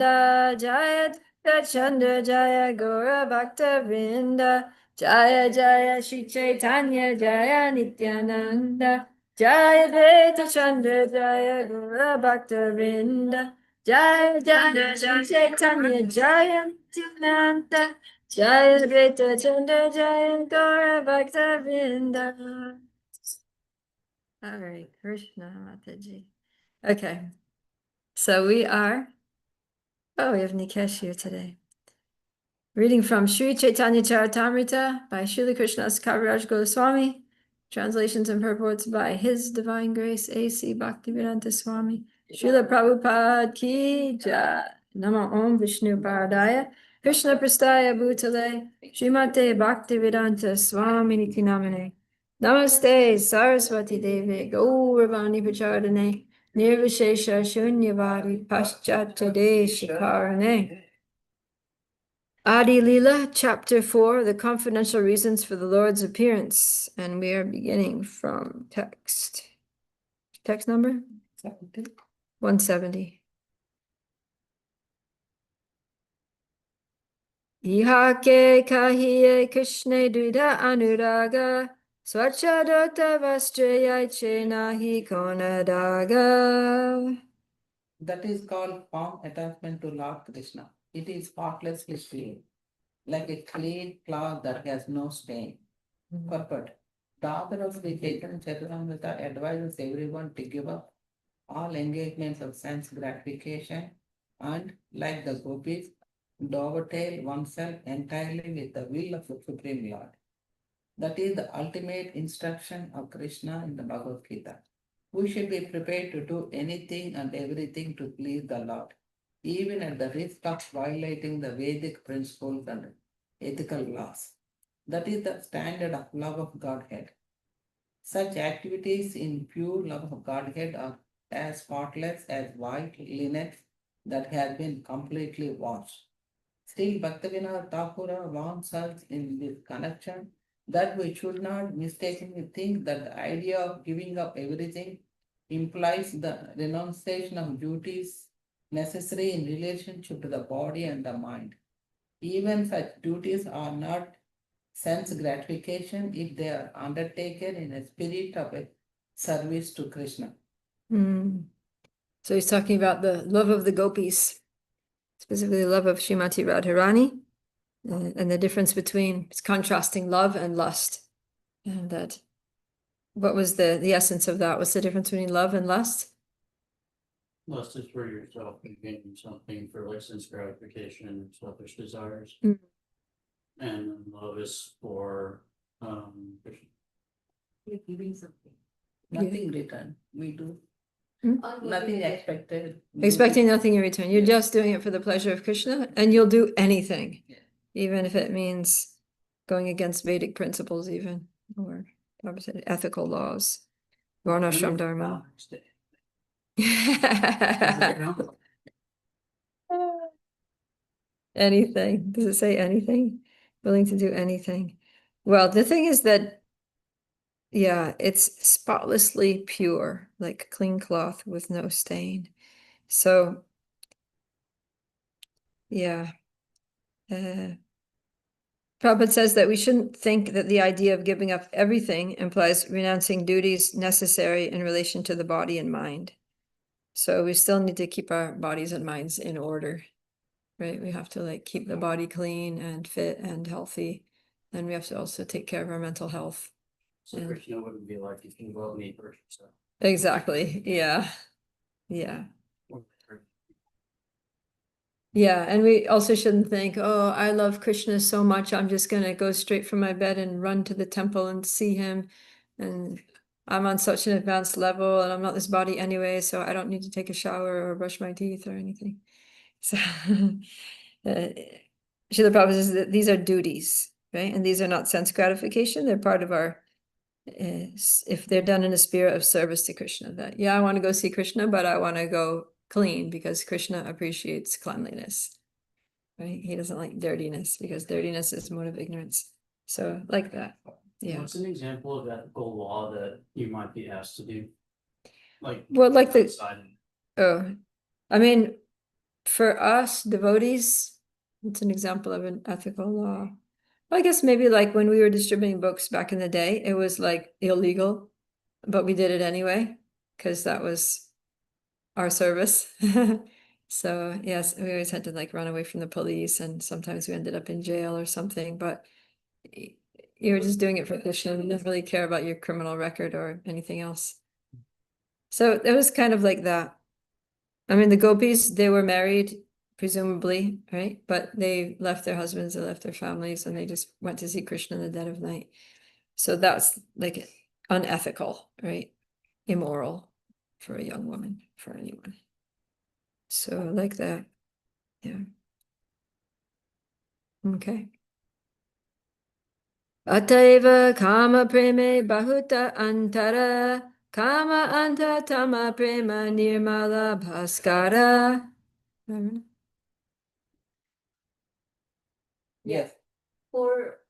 Jaya Chandra Jaya Gora Bhakta Vrinda Jaya Jaya Shri Chaitanya Jaya Nityananda Jaya Dvaita Chandra Jaya Gora Bhakta Vrinda Jaya Jaya Shri Chaitanya Jaya Nityananda Jaya Dvaita Chandra Jaya Gora Bhakta Vrinda. All right, Krishna Mataji. Okay, so we are. Oh, we have Nikesh here today. Reading from Sri Chaitanya Charitamrita by Srila Krishnadas Kaviraj Goswami. Translations and purports by His Divine Grace A.C. Bhaktivedanta Swami. Srila Prabhupada Ki Jai. Namo Om Vishnu Paradaya. Krishna Prastaya Bhutale. Srimate Bhaktivedanta Swami Niti Namane. Namaste Saraswati Devi Gauravani Pachardane. Nirvishesha Shunyavadi Paschatya Deshikarane. Adi-lila, Chapter 4, The Confidential Reasons for the Lord's Appearance. And we are beginning from text. Text number? 170. Ihake kahiye Krishne duda anuraga Swachadota vastrayaiche nahi konadaga. That is called form attachment to Lord Krishna. It is faultlessly clean, like a clean cloth that has no stain. Purport. The author of the Caritamrita advises everyone to give up all engagements of sense gratification and, like the gopis, dovetail oneself entirely with the will of the Supreme Lord. That is the ultimate instruction of Krishna in the Bhagavad Gita. We should be prepared to do anything and everything to please the Lord, even at the risk of violating the Vedic principles and ethical laws. That is the standard of love of Godhead. Such activities in pure love of Godhead are as spotless as white linen that has been completely washed. Still, Bhaktivinoda Thakura warns us in this connection that we should not mistakenly think that the idea of giving up everything implies the renunciation of duties necessary in relationship to the body and the mind. Even such duties are not sense gratification if they are undertaken in a spirit of a service to Krishna. So he's talking about the love of the gopis, specifically the love of Srimati Radharani, and the difference between it's contrasting love and lust. And that, what was the essence of that? What's the difference between love and lust? Lust is for yourself and getting something for like sense gratification and selfish desires. And love is for We're giving something. Nothing return. We do. Nothing expected. Expecting nothing in return. You're just doing it for the pleasure of Krishna, and you'll do anything, even if it means going against Vedic principles, even, or ethical laws. Varnashram Dharma. Anything. Does it say anything? Willing to do anything. Well, the thing is that, yeah, it's spotlessly pure, like clean cloth with no stain. So, yeah. Prabhupada says that we shouldn't think that the idea of giving up everything implies renouncing duties necessary in relation to the body and mind. So we still need to keep our bodies and minds in order, right? We have to like keep the body clean and fit and healthy. And we have to also take care of our mental health. so Krishna wouldn't be like, you can love me first. So. Exactly. Yeah. Yeah. Yeah, and we also shouldn't think, oh, I love Krishna so much, I'm just going to go straight from my bed and run to the temple and see him. And I'm on such an advanced level and I'm not this body anyway, so I don't need to take a shower or brush my teeth or anything. So Srila Prabhupada says that these are duties, right? And these are not sense gratification. They're part of our, if they're done in a spirit of service to Krishna, that, yeah, I want to go see Krishna, but I want to go clean because Krishna appreciates cleanliness, right? He doesn't like dirtiness because dirtiness is mode of ignorance. So like that. Yeah. What's an example of ethical law that you might be asked to do? Like, well, like outside. I mean, for us devotees, it's an example of an ethical law. Well, I guess maybe like when we were distributing books back in the day, it was like illegal, but we did it anyway, because that was our service. So yes, we always had to like run away from the police, and sometimes we ended up in jail or something, but you were just doing it for Krishna. You didn't really care about your criminal record or anything else. So it was kind of like that. I mean, the gopis, they were married, presumably, right? But they left their husbands, they left their families, and they just went to see Krishna in the dead of night. So that's like unethical, right? Immoral for a young woman, for anyone. So like that, yeah. Okay. Ataiva kama preme bahuta antara, kama anta tama prema nirmala bhaskara. Yes. For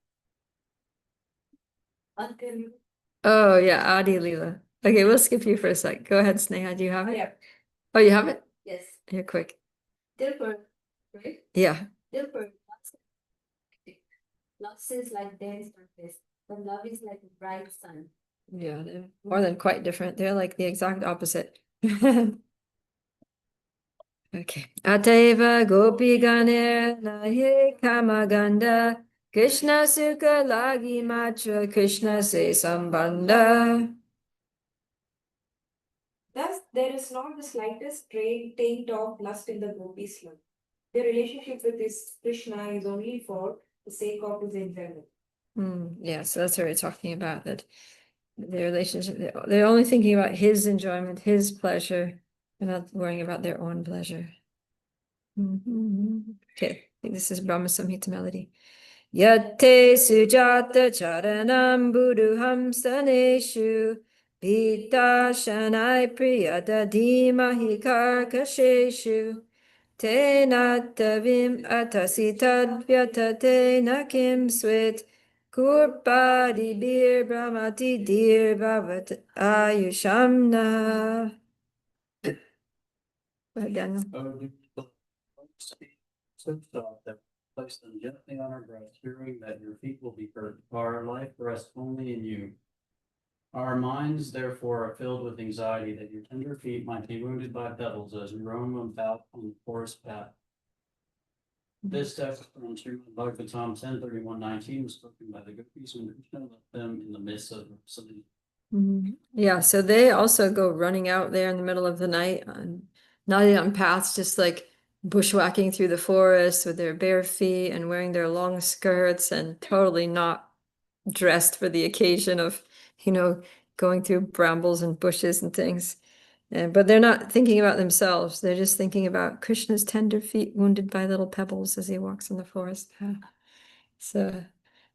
until Oh yeah, Adi-lila. Okay, we'll skip you for a sec. Go ahead, Sneha. Do you have it? yeah, Oh, you have it? yes. You're quick. Therefore, right? Yeah. Therefore, love is like dense darkness, but love is like a bright sun. Yeah, they're more than quite different. They're like the exact opposite. Okay. Ataiva gopi ganer nahe kamaganda, Krishna sukha lagi matra, Krishna se sambandha. Thus, there is not the slightest taint of lust in the gopis' love. Their relationship with this Krishna is only for the sake of his enjoyment. Yeah, so that's what we're talking about, that their relationship, they're only thinking about his enjoyment, his pleasure, and not worrying about their own pleasure. Okay, I think this is Brahma Samhita melody. Yatte sujata charanam buduham staneshu, Pita shanai priyata dhimahi karkasheshu, Te natavim atasi tadvyatate nakim swet, Kurpadi bir brahmati dir bhavat ayushamna. Go ahead, Daniel. So soft that we place them gently on our breast, hearing that your feet will be hurt. Our life rests only in you. Our minds, therefore, are filled with anxiety that your tender feet might be wounded by pebbles as we roam about on the forest path. This text from Srimad Bhagavatam 10:31-19 was spoken by the gopis when Krishna left them in the midst of Rhapsody. Yeah, so they also go running out there in the middle of the night, not on paths, just like bushwhacking through the forest with their bare feet and wearing their long skirts and totally not dressed for the occasion of, going through brambles and bushes and things. But they're not thinking about themselves. They're just thinking about Krishna's tender feet wounded by little pebbles as he walks in the forest. So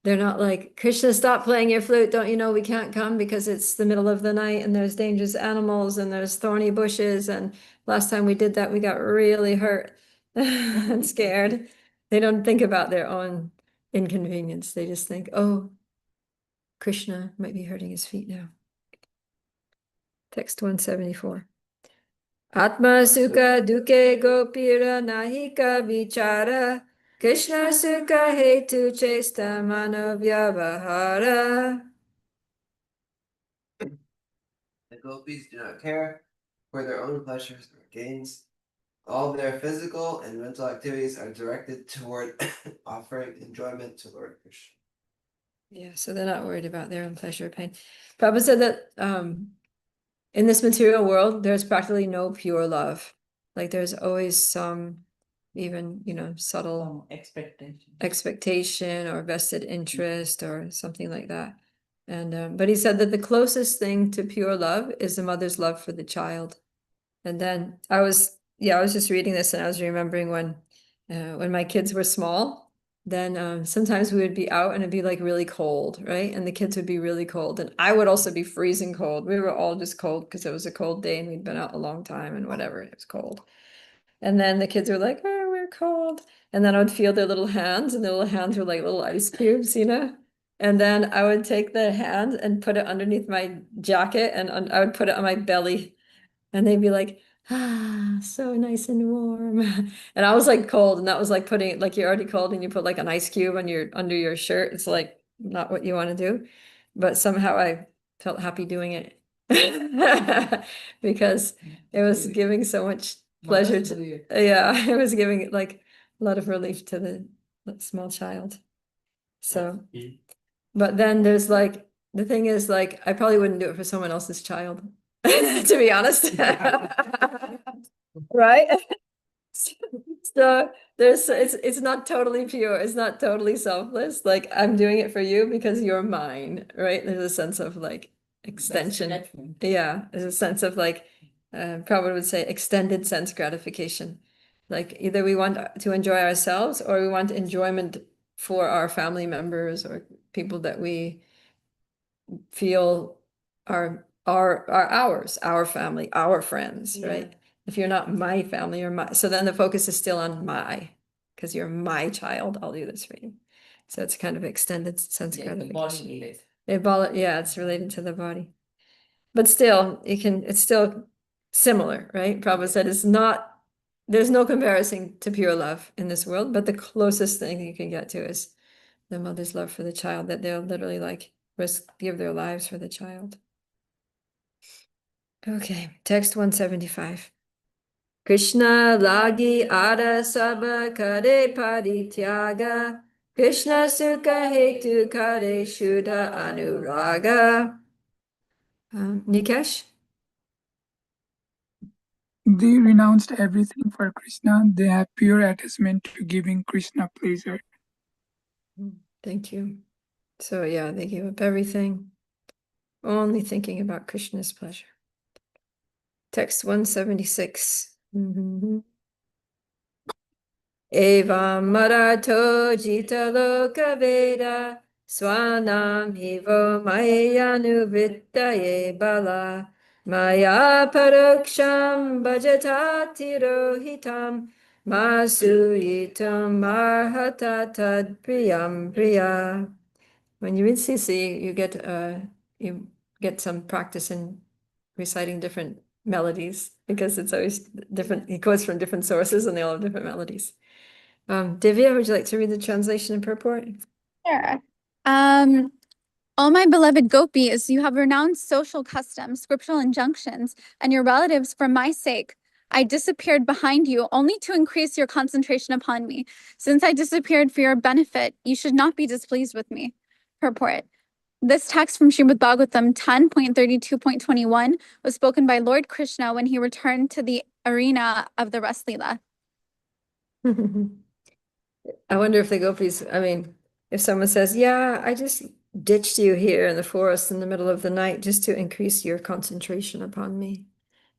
they're not like, Krishna, stop playing your flute. Don't you know we can't come because it's the middle of the night and there's dangerous animals and there's thorny bushes. And last time we did that, we got really hurt and scared. They don't think about their own inconvenience. They just think, oh, Krishna might be hurting his feet now. Text 174. Atma sukha duke gopira nahika vichara, Krishna sukha hetu chesta manavyavahara. The gopis do not care for their own pleasures or gains. All their physical and mental activities are directed toward offering enjoyment to Lord Krishna. Yeah, so they're not worried about their own pleasure or pain. Prabhupada said that in this material world, there's practically no pure love. Like there's always some, even, subtle expectation or vested interest or something like that. And but he said that the closest thing to pure love is the mother's love for the child. And then I was just reading this and I was remembering when my kids were small, then sometimes we would be out and it'd be like really cold, right? And the kids would be really cold and I would also be freezing cold. We were all just cold because it was a cold day and we'd been out a long time and whatever, it was cold. And then the kids were like, oh, we're cold. And then I would feel their little hands and their little hands were like little ice cubes, And then I would take the hand and put it underneath my jacket and I would put it on my belly. And they'd be like, Ah, so nice and warm. And I was like cold, and that was like putting like you're already cold and you put like an ice cube on your under your shirt. It's like not what you want to do. But somehow I felt happy doing it. Because it was giving so much pleasure to, yeah, it was giving like a lot of relief to the small child. So, but then there's like the thing is like I probably wouldn't do it for someone else's child, to be honest. Right? So it's not totally pure, it's not totally selfless. Like I'm doing it for you because you're mine, right? There's a sense of like extension. Yeah, there's a sense of like Prabhupada would say extended sense gratification. Like either we want to enjoy ourselves or we want enjoyment for our family members or people that we feel are ours, our family, our friends, right? If you're not my family or my, so then the focus is still on my, because you're my child, I'll do this for you. So it's kind of extended sense gratification. Yeah, it's related to the body. But still, it's still similar, right? Prabhupada said it's not, there's no comparison to pure love in this world, but the closest thing you can get to is the mother's love for the child, that they'll literally like give their lives for the child. Okay, text 175. Krishna lagi ada sabha kare parityaga. Krishna sukha hetu kare shuddha anuraga. Nikesh? They renounced everything for Krishna. They have pure attachment to giving Krishna pleasure. Thank you. So yeah, they gave up everything, only thinking about Krishna's pleasure. Text 176. Evam marato jita loka veda swanam hivo mayanu vittaye bala maya paroksham bhajatati rohitam masuyitam marhata tad priyam priya. When you read CC, you get some practice in reciting different melodies because it's always different. It quotes from different sources and they all have different melodies. Divya, would you like to read the translation and purport? Sure. All my beloved gopis, you have renounced social customs, scriptural injunctions, and your relatives for my sake. I disappeared behind you only to increase your concentration upon me. Since I disappeared for your benefit, you should not be displeased with me. Purport. This text from Srimad Bhagavatam 10.32.21 was spoken by Lord Krishna when he returned to the arena of the Ras-lila. I wonder if the gopis, I mean, if someone says, yeah, I just ditched you here in the forest in the middle of the night just to increase your concentration upon me,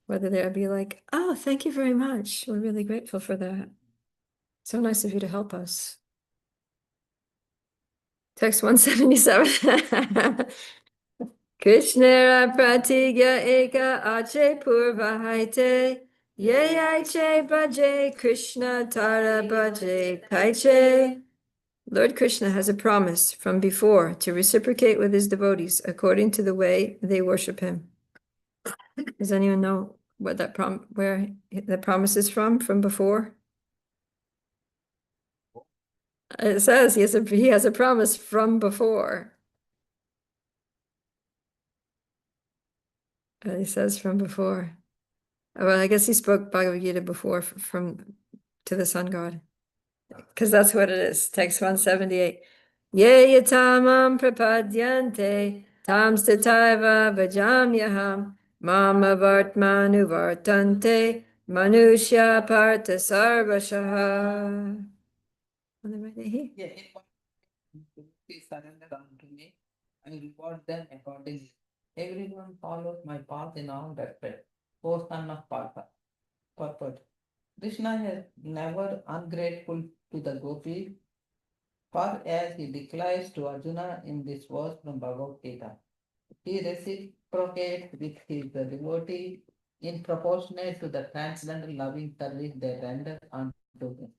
whether they'd be like, oh, thank you very much. We're really grateful for that. So nice of you to help us. Text 177. Krishnera pratigya eka ache purvahaite ye aiche bhaje Krishna tara bhaje kaiche. Lord Krishna has a promise from before to reciprocate with his devotees according to the way they worship him. Does anyone know what that where the promise is from before? It says he has a promise from before. He says from before. Well, I guess he spoke Bhagavad Gita before from to the sun god. Because that's what it is. Text 178. Ye yatamam prapadyante tam stataiva bhajamyaham mama vartmanu vartante manushya partha sarvashaha. Yeah, please surrender unto me, I will reward them accordingly. Everyone follows my path in all respect. O son of Partha. Purport. Krishna is never ungrateful to the gopis, for as he declares to Arjuna in this verse from Bhagavad Gita, he reciprocates with his devotee in proportionate to the transcendental loving service they render unto him.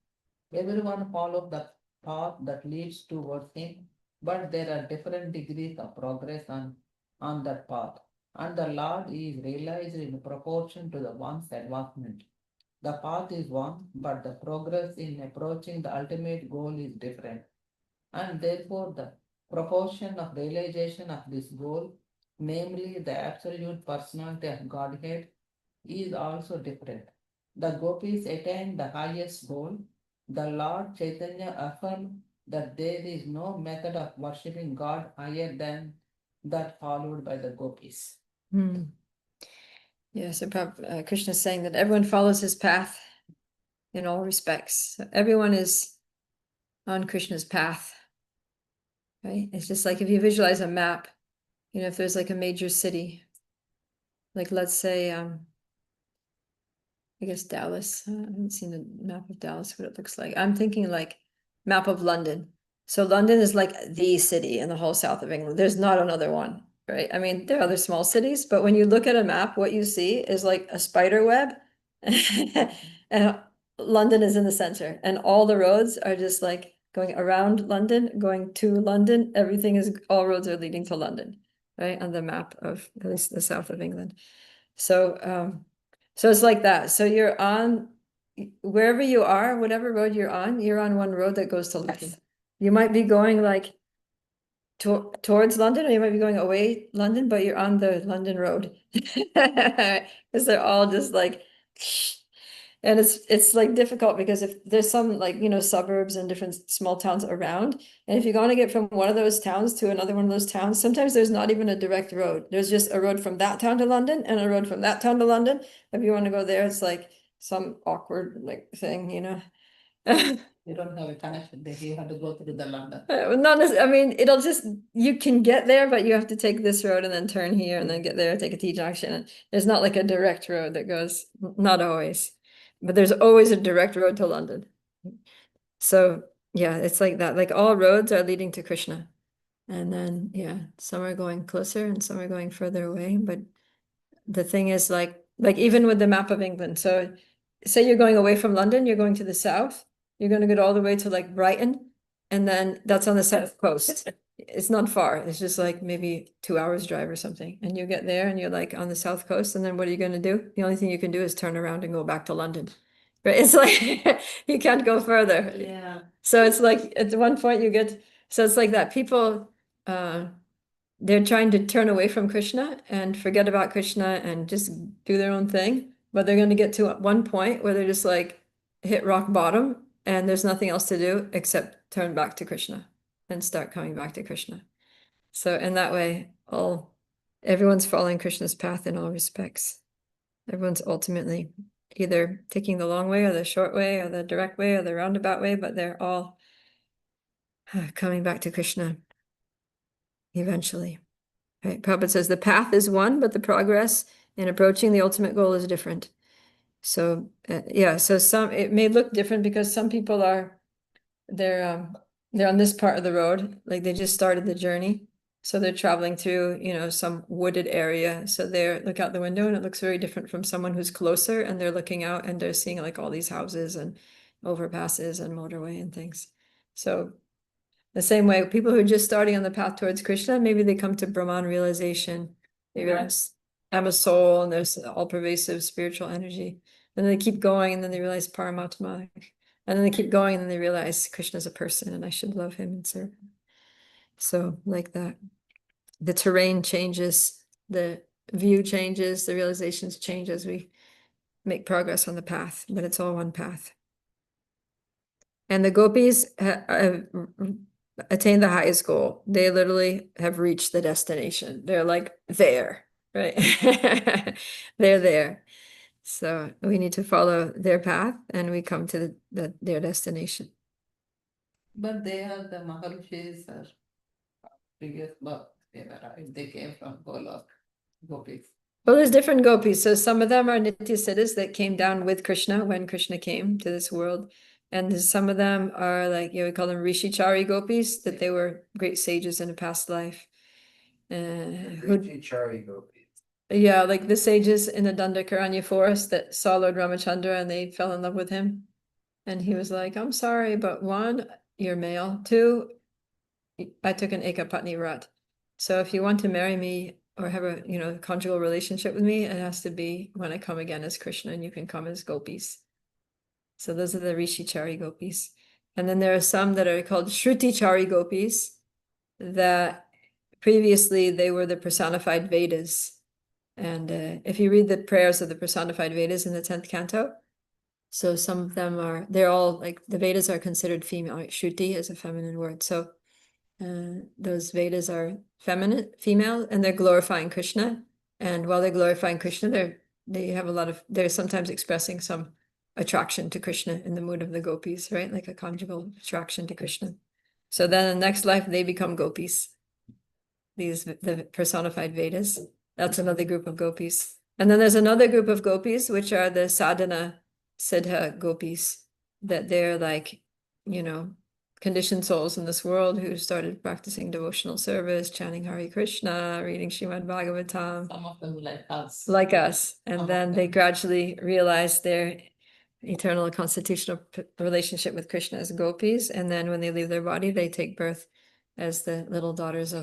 Everyone follows the path that leads towards him, but there are different degrees of progress on that path. and the Lord is realized in proportion to the one's advancement. The path is one, but the progress in approaching the ultimate goal is different. And therefore, the proportion of realization of this goal, namely the absolute personality of Godhead, is also different. The gopis attained the highest goal. The Lord Chaitanya affirmed that there is no method of worshipping God higher than that followed by the gopis. Yeah, so Krishna is saying that everyone follows his path in all respects. So everyone is on Krishna's path, right? It's just like if you visualize a map, you know, if there's like a major city, like let's say, I guess Dallas. I haven't seen the map of Dallas, what it looks like. I'm thinking like map of London. So London is like the city in the whole south of England. There's not another one, right? I mean, there are other small cities, but when you look at a map, what you see is like a spider web. And London is in the center, and all the roads are just like going around London, going to London. Everything is, all roads are leading to London, right? On the map of at least the south of England. So, so it's like that. So you're on, wherever you are, whatever road you're on one road that goes to London. You might be going like towards London, or you might be going away London, but you're on the London road. Because they're all just like, and it's like difficult because if there's some like, you know, suburbs and different small towns around, and if you're going to get from one of those towns to another one of those towns, sometimes there's not even a direct road. There's just a road from that town to London and a road from that town to London. If you want to go there, it's like some awkward like thing, you know. You don't have a connection there, you have to go through the London. Not I mean, it'll just, you can get there, but you have to take this road and then turn here and then get there, take a T-junction. And there's not like a direct road that goes, not always, but there's always a direct road to London. So yeah, it's like that. Like all roads are leading to Krishna. And then, yeah, some are going closer and some are going further away. But the thing is like even with the map of England. So say you're going away from London, you're going to the south, you're going to get all the way to like Brighton, and then that's on the south coast. It's not far. It's just like maybe 2 hours drive or something. And you get there and you're like on the south coast, and then what are you going to do? The only thing you can do is turn around and go back to London. Right? It's like you can't go further. Yeah. So it's like at one point you get, so it's like that people they're trying to turn away from Krishna and forget about Krishna and just do their own thing. But they're going to get to one point where they're just like hit rock bottom and there's nothing else to do except turn back to Krishna and start coming back to Krishna. So in that way, everyone's following Krishna's path in all respects. Everyone's ultimately either taking the long way or the short way or the direct way or the roundabout way, but they're all coming back to Krishna eventually. Right? Prabhupada says the path is one, but the progress in approaching the ultimate goal is different. So yeah, so it may look different because some people they're on this part of the road, like they just started the journey. So they're traveling through, you know, some wooded area. So they look out the window and it looks very different from someone who's closer and they're looking out and they're seeing like all these houses and overpasses and motorway and things. So the same way, people who are just starting on the path towards Krishna, maybe they come to Brahman realization. They realize I'm a soul and there's all-pervasive spiritual energy. And then they keep going and then they realize Paramatma. And then they keep going and then they realize Krishna's a person and I should love him and serve him. So like that. The terrain changes, the view changes, the realizations change as we make progress on the path, but it's all one path. And the gopis attain the highest goal. They literally have reached the destination. They're like there, right? They're there. So we need to follow their path and we come to their destination. But they are the Maharishis or previous birth. They came from Golok, gopis. Well, there's different gopis. So some of them are Nitya Siddhas that came down with Krishna when Krishna came to this world. And some of them are like, we call them Rishichari gopis, that they were great sages in a past life. Chari gopis. Yeah, like the sages in the Dandakaranya forest that saw Lord Ramachandra and they fell in love with him. And he was like, I'm sorry, but one, you're male. Two, I took an Ekapatni Vrat. So if you want to marry me, or have a, conjugal relationship with me, it has to be when I come again as Krishna, and you can come as gopis. So those are the Rishichari gopis. And then there are some that are called Shrutichari gopis, that previously they were the personified Vedas. And if you read the prayers of the personified Vedas in the 10th canto, so some of them they're all like, the Vedas are considered female. Shruti is a feminine word. So those Vedas are female, and they're glorifying Krishna. And while they're glorifying Krishna, they're sometimes expressing some attraction to Krishna in the mood of the gopis, right? Like a conjugal attraction to Krishna. So then in the next life, they become gopis. The personified Vedas. That's another group of gopis. And then there's another group of gopis, which are the sadhana siddha gopis, that they're like, conditioned souls in this world who started practicing devotional service, chanting Hare Krishna, reading Srimad Bhagavatam. Some of them like us. Like us. And Some then of they them. gradually realize their eternal constitutional relationship with Krishna as gopis. And then when they leave their body, they take birth as the little daughters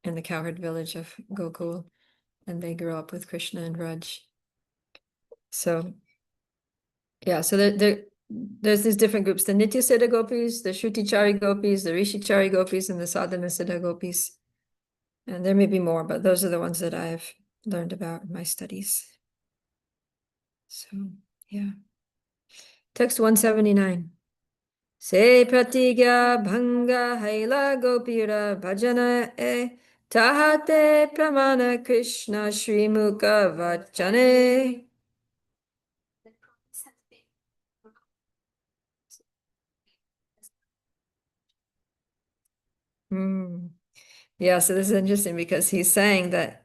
in the cowherd village of Gokul. And they grow up with Krishna and Raj. So, yeah, so there's these different groups, the Nitya Siddha gopis, the Shrutichari gopis, the Rishichari gopis, and the Sadhana Siddha gopis. And there may be more, but those are the ones that I've learned about in my studies. So, yeah. Text 179. Se pratigya bhanga haila gopira bhajana tahate pramana Krishna Srimukha vachane. Yeah, so this is interesting because he's saying that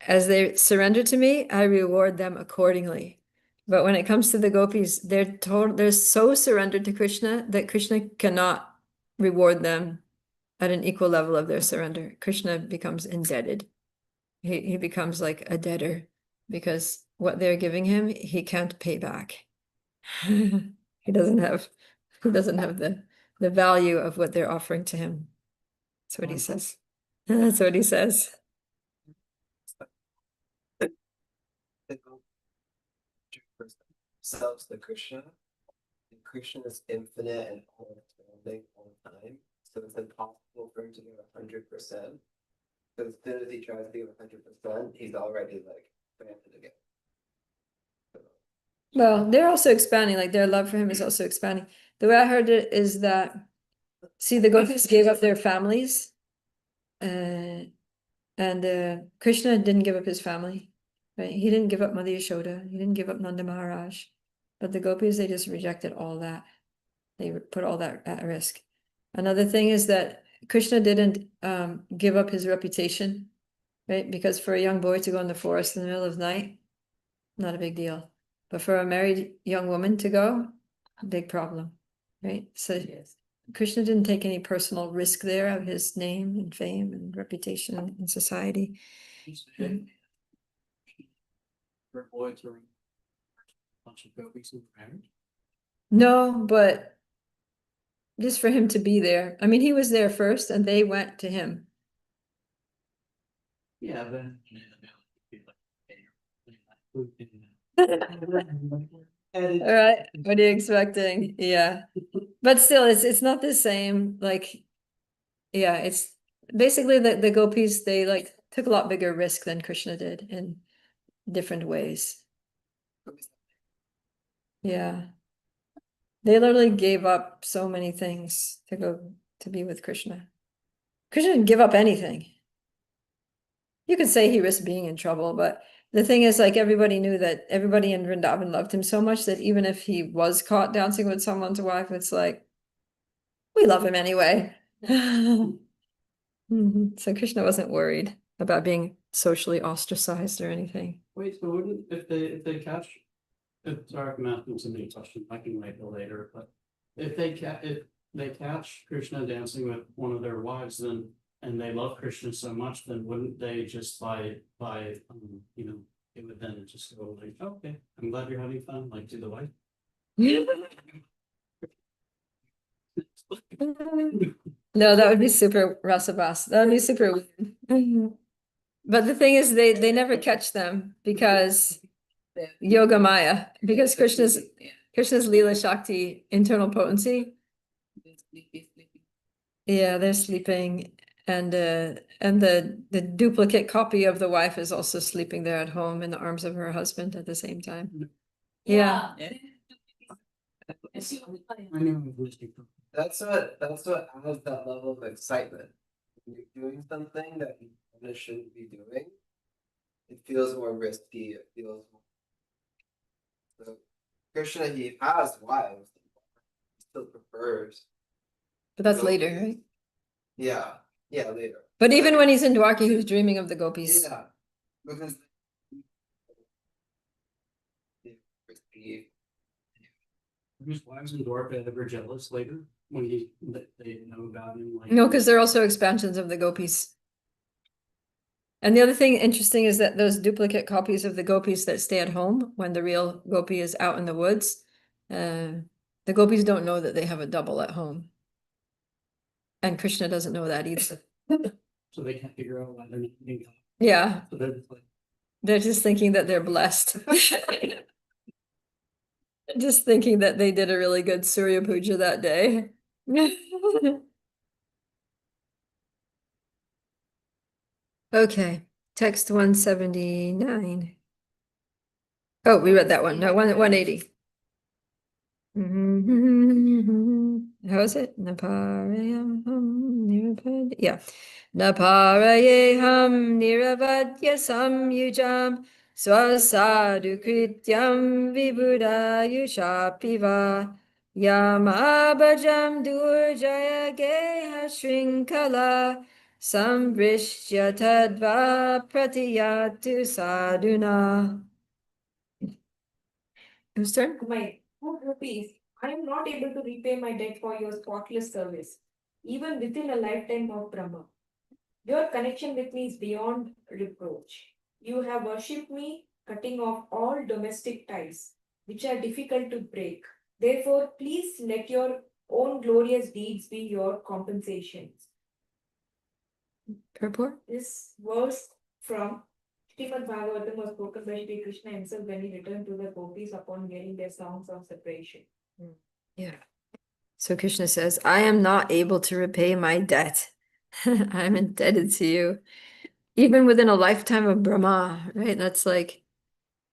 as they surrender to me, I reward them accordingly. But when it comes to the gopis, they're so surrendered to Krishna that Krishna cannot reward them at an equal level of their surrender. Krishna becomes indebted. He becomes like a debtor, because what they're giving him, he can't pay back. He doesn't have the value of what they're offering to him. That's what he says. That's what he says. The selves the Krishna, and Krishna is infinite and all-understanding all the time. So it's impossible for him to give 100%. But as soon as he tries to give 100%, he's already like granted again. Well, they're also expanding, like their love for him is also expanding. The way I heard it is that, see, the gopis gave up their families, and Krishna didn't give up his family, right? He didn't give up Mother Yashoda, he didn't give up Nanda Maharaj, but the gopis, they just rejected all that. They put all that at risk. Another thing is that Krishna didn't give up his reputation, right? Because for a young boy to go in the forest in the middle of the night, not a big deal. But for a married young woman to go, big problem, right? So Yes. Krishna didn't take any personal risk there of his name and fame and reputation in society. For a boy to a bunch of gopis who were married. No, but just for him to be there. I mean, he was there first and they went to him. Yeah, then. All right, what are you expecting? Yeah, but still, it's not the same. Like, yeah, it's basically the gopis, they like took a lot bigger risk than Krishna did in different ways. Yeah, they literally gave up so many things to go to be with Krishna. Krishna didn't give up anything. You could say he risked being in trouble, but the thing is, like, everybody knew that everybody in Vrindavan loved him so much that even if he was caught dancing with someone's wife, it's like, we love him anyway. So Krishna wasn't worried about being socially ostracized or anything. Wait, so wouldn't, if they catch, sorry if I'm asking somebody a question, I can wait till later, but if they catch Krishna dancing with one of their wives, then, and they love Krishna so much, then wouldn't they just it would then just go like, oh, okay, I'm glad you're having fun, like, to the wife. No, that would be super rasabas. That would be super weird. But the thing is, they never catch them because Yoga Maya, because Krishna's Leela Shakti internal potency. Yeah, they're sleeping, and the duplicate copy of the wife is also sleeping there at home in the arms of her husband at the same time. Yeah. I knew it was different. That's what adds that level of excitement. When you're doing something that you kinda shouldn't be doing, it feels more risky, it feels more. So Krishna, he has wives, he still prefers. But that's later, right? Yeah, later. But even when he's in Dwarka, he was dreaming of the gopis. Yeah, because risky. Whose wives and Dwarka ever jealous later when they know about him? Like, No, because they're also expansions of the gopis. And the other thing interesting is that those duplicate copies of the gopis that stay at home when the real gopi is out in the woods, the gopis don't know that they have a double at home. And Krishna doesn't know that either. so they can't figure out why they're not getting caught. Yeah, So they're just like, they're just thinking that they're blessed. Just thinking that they did a really good Surya Puja that day. Okay, text 179. Oh, we read that one. No, 180. How is it? Naparayam niravad. Yeah. Naparayam niravadya samyujam swasadu krityam vibudayushapiva yamabhajam durjaya geha shrinkala sambrishya tadva pratiyatu sadhuna. Whose turn? My 2 rupees. I am not able to repay my debt for your spotless service, even within a lifetime of Brahma. Your connection with me is beyond reproach. You have worshipped me, cutting off all domestic ties, which are difficult to break. Therefore, please let your own glorious deeds be your compensations. Purport? This verse from Srimad Bhagavatam was spoken by Sri Krishna himself when he returned to the gopis upon hearing their songs of separation. Yeah. So Krishna says, I am not able to repay my debt. I'm indebted to you. Even within a lifetime of Brahma, right? That's like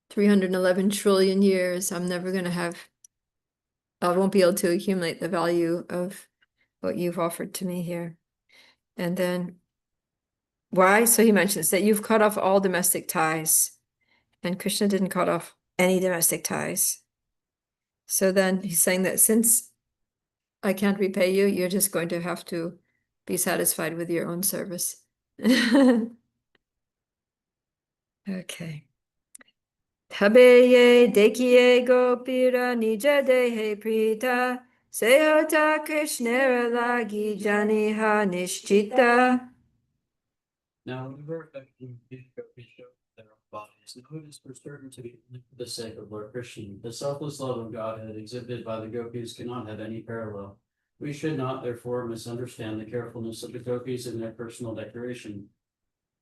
311 trillion years. I won't be able to accumulate the value of what you've offered to me here. And then why? So he mentions that you've cut off all domestic ties. And Krishna didn't cut off any domestic ties. So then he's saying that since I can't repay you, you're just going to have to be satisfied with your own service. Okay. Tabeye dekiye gopira nija dehe prita sehota krishnera lagi janiha nishchita. now, whatever effective these gopis show their own bodies, know it is for certain to be only for the sake of Lord Krishna. The selfless love of Godhead exhibited by the gopis cannot have any parallel. We should not, therefore, misunderstand the carefulness of the gopis in their personal decoration.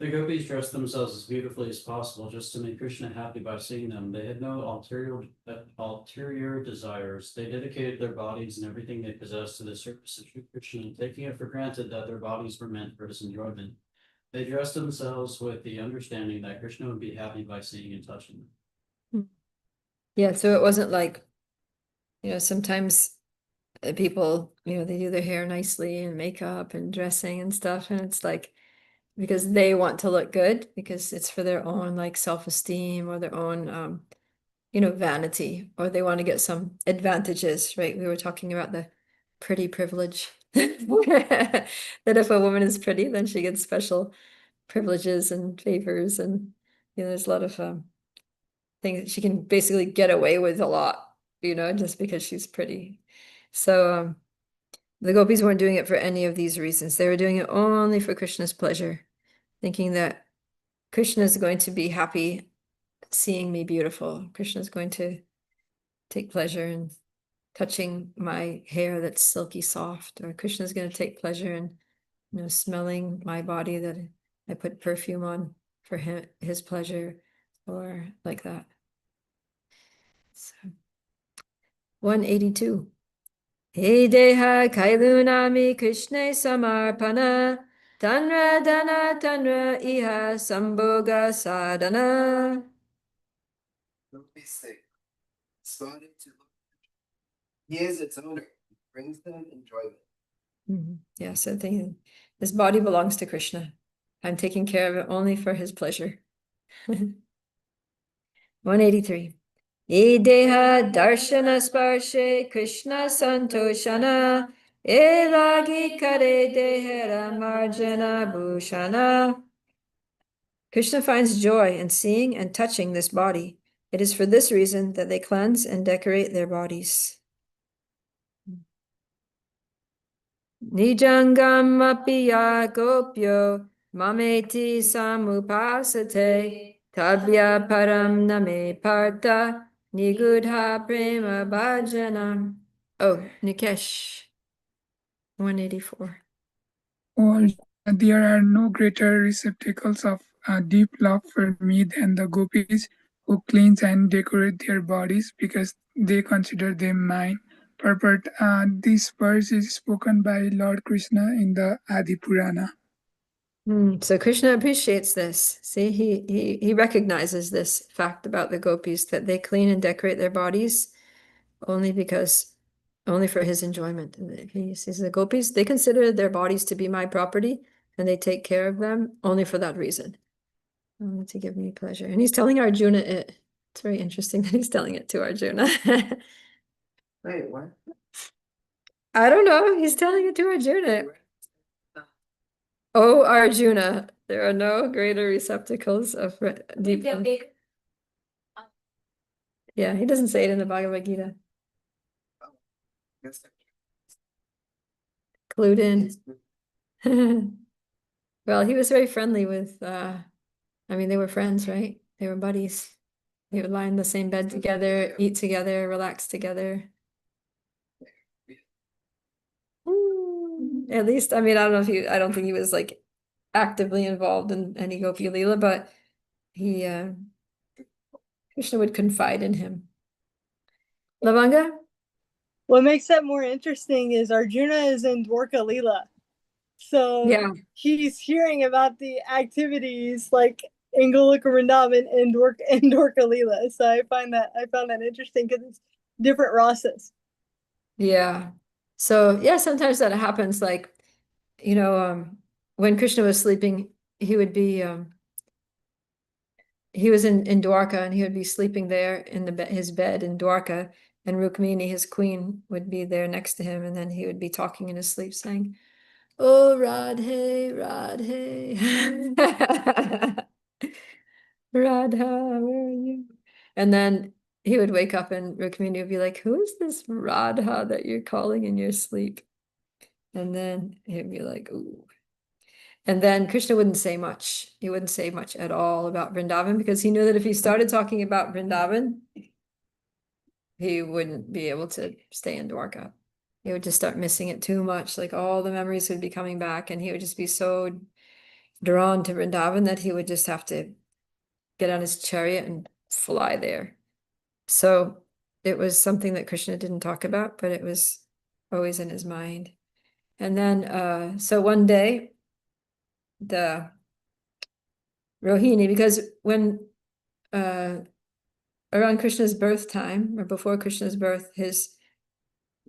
The gopis dressed themselves as beautifully as possible just to make Krishna happy by seeing them. They had no ulterior desires. They dedicated their bodies and everything they possessed to the service of Krishna, taking it for granted that their bodies were meant for his enjoyment. They dressed themselves with the understanding that Krishna would be happy by seeing and touching them. Yeah, so it wasn't like, sometimes people, they do their hair nicely and makeup and dressing and stuff, and it's like because they want to look good, because it's for their own like self-esteem or their own vanity, or they want to get some advantages, right? We were talking about the pretty privilege. That if a woman is pretty, then she gets special privileges and favors, and there's a lot of things that she can basically get away with a lot, just because she's pretty. So the gopis weren't doing it for any of these reasons. They were doing it only for Krishna's pleasure, thinking that Krishna is going to be happy seeing me beautiful. Krishna is going to take pleasure in touching my hair that's silky soft, or Krishna is going to take pleasure in, smelling my body that I put perfume on. for his pleasure or like that. So 182. He deha kailunami Krishna samarpana tanra dana tanra iha samboga sadhana. Don't be sick. Spotted to look. He is its owner. He brings them enjoyment. Yeah, so thinking this body belongs to Krishna. I'm taking care of it only for his pleasure. 183. Ideha darshana sparshe Krishna santoshana elagi kare dehera marjana bhushana. Krishna finds joy in seeing and touching this body. It is for this reason that they cleanse and decorate their bodies. Nijangam apiya gopyo mameti samupasate tabya param name parta nigudha prema bhajanam. Oh, Nikesh, 184. Or there are no greater receptacles of deep love for me than the gopis who cleanse and decorate their bodies because they consider them mine. Purport, this verse is spoken by Lord Krishna in the Adi Purana. So Krishna appreciates this. See, he recognizes this fact about the gopis, that they clean and decorate their bodies only for his enjoyment. And he sees the gopis, they consider their bodies to be my property, and they take care of them only for that reason, to give me pleasure. And he's telling Arjuna it. It's very interesting that he's telling it to Arjuna. Wait, what? I don't know. He's telling it to Arjuna. Oh, Arjuna, there are no greater receptacles of deep. Yeah, he doesn't say it in the Bhagavad Gita. Yes, Clued in. Well, he was very friendly with, I mean, they were friends, right? They were buddies. They would lie in the same bed together, eat together, relax together. At least, I mean, I don't think he was like actively involved in any Gopi-lila, but he, Krishna would confide in him. Lavanga? What makes that more interesting is Arjuna is in Dwarka-lila. So Yeah. he's hearing about the activities like in Golika Vrindavan and Dwarka-lila. So I found that interesting because it's different rasas. Yeah. So yeah, sometimes that happens. Like, when Krishna was sleeping, he would be he was in Dwarka, and he would be sleeping there in his bed in Dwarka, and Rukmini, his queen, would be there next to him, and then he would be talking in his sleep, saying, "Oh Radhe, Radhe, Radha, where are you?" And then he would wake up, and Rukmini would be like, "Who is this Radha that you're calling in your sleep?" And then he'd be like, "Ooh." And then Krishna wouldn't say much. He wouldn't say much at all about Vrindavan, because he knew that if he started talking about Vrindavan, he wouldn't be able to stay in Dwarka. He would just start missing it too much. Like all the memories would be coming back, and he would just be so drawn to Vrindavan that he would just have to get on his chariot and fly there. So it was something that Krishna didn't talk about, but it was always in his mind. And then, so one day, the Rohini, because when around Krishna's birth time, or before Krishna's birth, his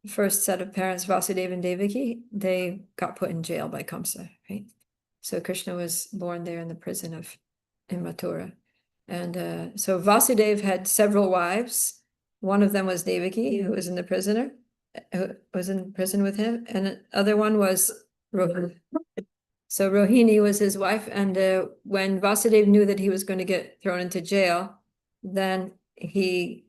first set of parents, Vasudeva and Devaki, they got put in jail by Kamsa, right? So Krishna was born there in the prison in Mathura. And so Vasudeva had several wives. One of them was Devaki, who was in prison with him, and the other one was Rohini. So Rohini was his wife, and when Vasudeva knew that he was going to get thrown into jail, then he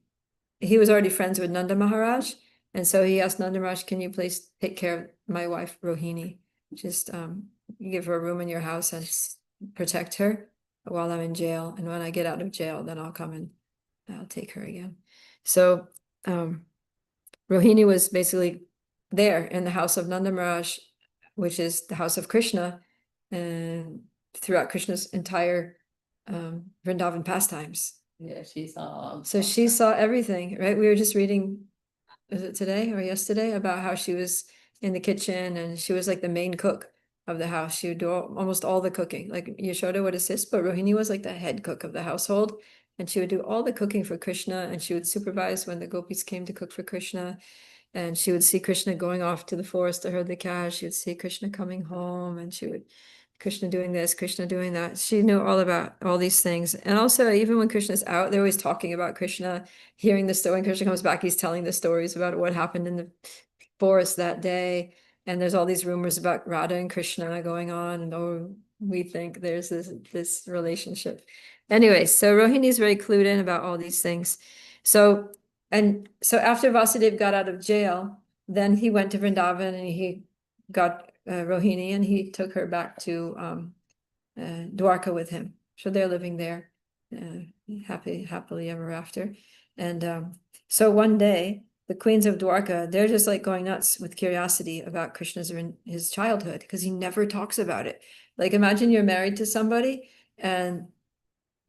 was already friends with Nanda Maharaj, and so he asked Nanda Maharaj, "Can you please take care of my wife Rohini? Just give her a room in your house and protect her while I'm in jail, and when I get out of jail, then I'll come and I'll take her again." So Rohini was basically there in the house of Nanda Maharaj, which is the house of Krishna, and throughout Krishna's entire Vrindavan pastimes. Yeah, she saw. So she saw everything, right? We were just reading, is it today or yesterday, about how she was in the kitchen and she was like the main cook of the house. She would do almost all the cooking. Like Yashoda would assist, but Rohini was like the head cook of the household. And she would do all the cooking for Krishna, and she would supervise when the gopis came to cook for Krishna. And she would see Krishna going off to the forest to herd the cows. She would see Krishna coming home, and she would Krishna doing this, Krishna doing that. She knew all about all these things. And also, even when Krishna's out, they're always talking about Krishna, hearing the story. When Krishna comes back, he's telling the stories about what happened in the forest that day. And there's all these rumors about Radha and Krishna going on. And oh, we think there's this relationship. Anyway, so Rohini's very clued in about all these things. So after Vasudev got out of jail, then he went to Vrindavan and he got Rohini, and he took her back to Dwarka with him. So they're living there happily ever after. And so one day, the queens of Dwarka, they're just like going nuts with curiosity about Krishna's his childhood, because he never talks about it. Like, imagine you're married to somebody and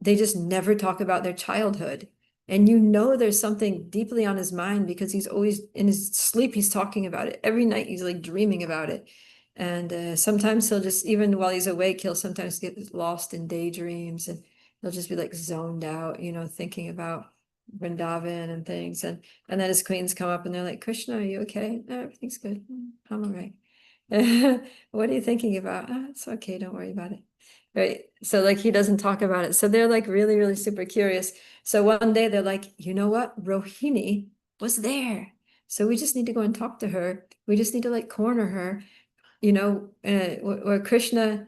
they just never talk about their childhood. And you know there's something deeply on his mind, because he's always in his sleep, he's talking about it. Every night he's like dreaming about it. And sometimes he'll just, even while he's awake, he'll sometimes get lost in daydreams, and he'll just be like zoned out, thinking about Vrindavan and things. And then his queens come up and they're like, Krishna, are you okay? "No, everything's good. I'm all right." What are you thinking about? "Oh, it's okay, don't worry about it." Right. So like he doesn't talk about it. So they're like really, really super curious. So one day they're like, you know what? Rohini was there. So we just need to go and talk to her. We just need to like corner her, where Krishna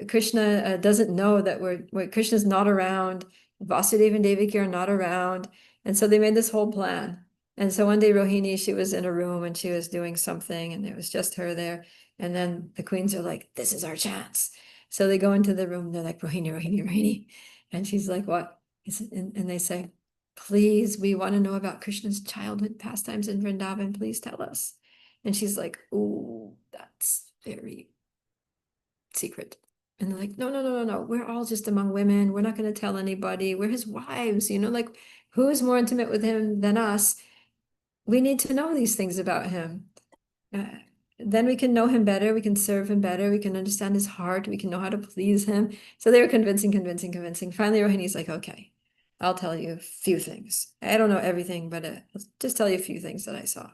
doesn't know that where Krishna's not around, Vasudeva and Devaki are not around. And so they made this whole plan. And so one day Rohini, she was in a room and she was doing something, and it was just her there. And then the queens are like, this is our chance. So they go into the room, they're like, Rohini, Rohini, Rohini. And she's like, what? And they say, please, we want to know about Krishna's childhood pastimes in Vrindavan. Please tell us. And she's like, oh, that's very secret. And they're like, no, no, no, no, no. We're all just among women. We're not going to tell anybody. We're his wives, like, who is more intimate with him than us? We need to know these things about him. Then we can know him better. We can serve him better. We can understand his heart. We can know how to please him. So they were convincing. Finally, Rohini's like, okay, I'll tell you a few things. I don't know everything, but I'll just tell you a few things that I saw.